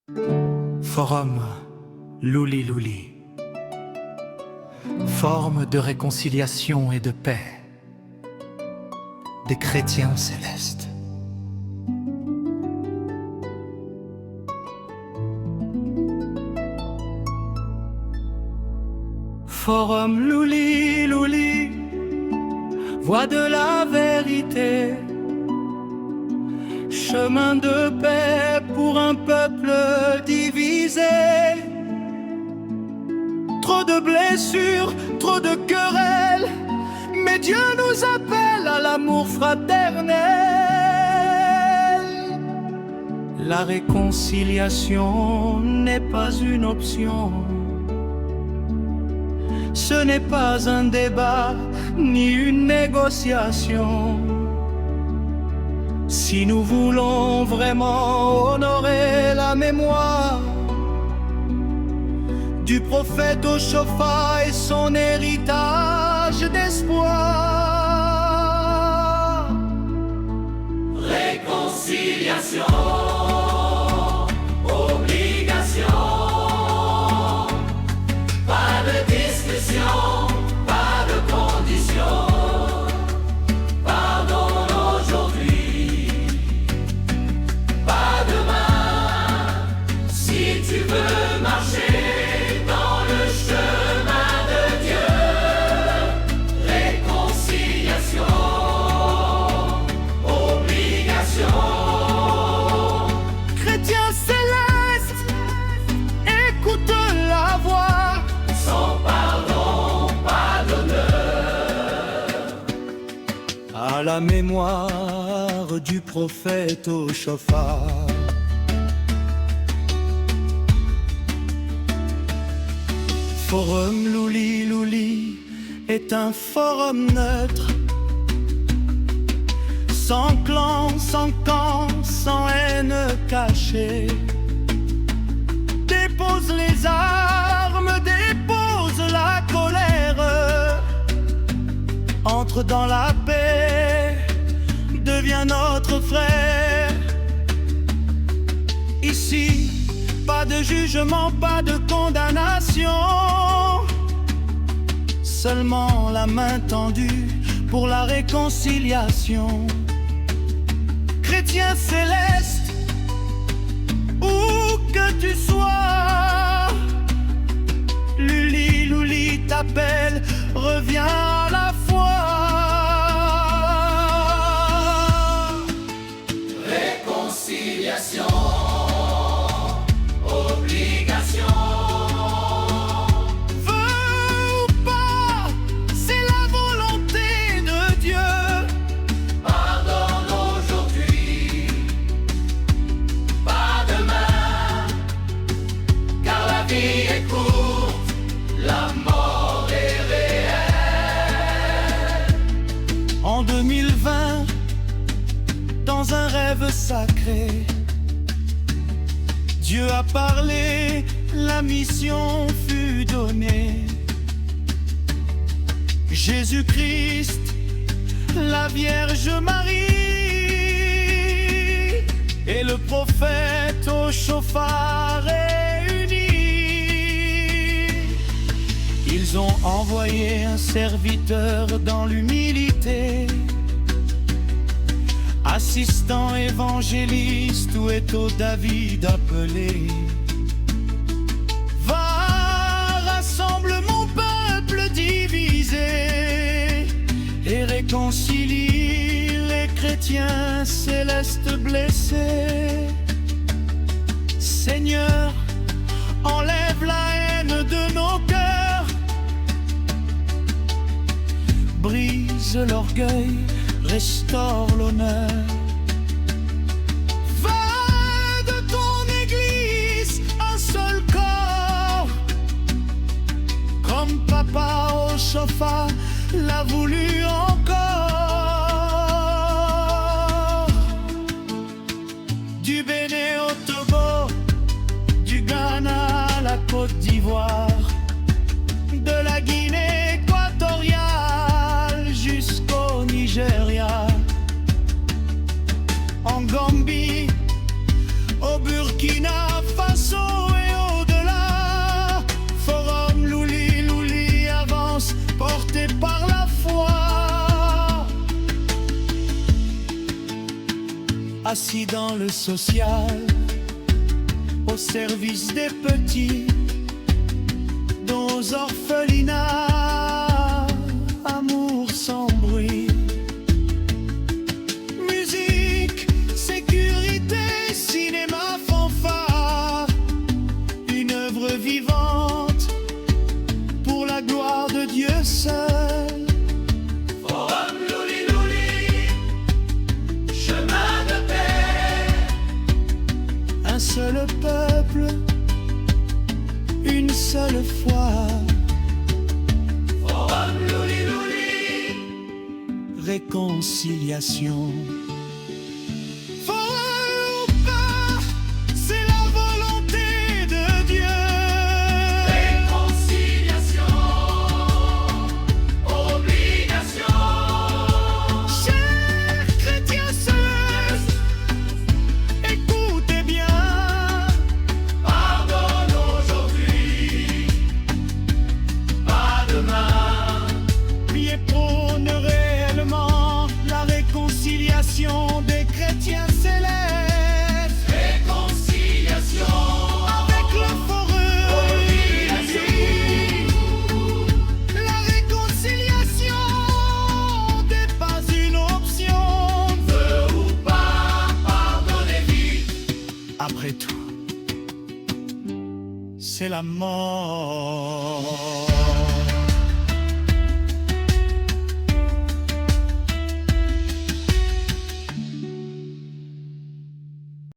Forum Luli Luli, forme de réconciliation et de paix des chrétiens célestes. Forum Luli Luli, voix de la vérité, chemin de paix pour un peuple divisé. Trop de blessures, trop de querelles, mais Dieu nous appelle à l'amour fraternel. La réconciliation n'est pas une option. Ce n'est pas un débat ni une négociation. Si nous voulons vraiment honorer la mémoire du prophète au Shofar et son héritage d'espoir. Réconciliation, obligation, pas de discussion, pas de condition. Pardonne aujourd'hui, pas demain. Si tu veux marcher dans le chemin de Dieu, réconciliation, obligation. Chrétien céleste, écoute la voix. Sans pardon, pas d'honneur. À la mémoire du prophète au Shofar. Forum Luli Luli est un forum neutre, sans clan, sans camp, sans haine cachée. Dépose les armes, dépose la colère, entre dans la paix, deviens notre frère. Ici, pas de jugement, pas de condamnation, seulement la main tendue pour la réconciliation. Chrétien céleste, où que tu sois, Luli Luli t'appelle, reviens à la foi. Réconciliation, obligation. Veux ou pas, c'est la volonté de Dieu. Pardonne aujourd'hui, pas demain, car la vie est courte, la mort est réelle. En 2020, dans un rêve sacré, Dieu a parlé, la mission fut donnée. Jésus-Christ, la Vierge Marie et le prophète au Shofar réunis. Ils ont envoyé un serviteur dans l'humilité, assistant évangéliste, où est au David appelé. Va, rassemble mon peuple divisé et réconcilie les chrétiens célestes blessés. Seigneur, enlève la haine de nos cœurs, brise l'orgueil, restaure l'honneur. Fais de ton église un seul corps, comme papa au Shofar l'a voulu encore. Du Bénin au Togo, du Ghana à la Côte d'Ivoire, de la Guinée équatoriale jusqu'au Nigeria, en Gambie, au Burkina Faso. assis dans le social, au service des petits, dans aux orphelinats, amour sans bruit. Musique, sécurité, cinéma, fanfare, une œuvre vivante pour la gloire de Dieu seul. Forum Louli Louli, chemin de paix. Un seul peuple, une seule foi. Forum Louli Louli, Réconciliation. Forum ou pas, c'est la volonté de Dieu. réconciliation, obligation. Chers chrétiens seuls, écoutez bien. Pardonne aujourd'hui, pas demain. Priez prône réellement la réconciliation des chrétiens célestes Réconciliation, avec le forum. obligation. La réconciliation n'est pas une option. Feu ou pas, pardonnez vite. Après tout, c'est la mort.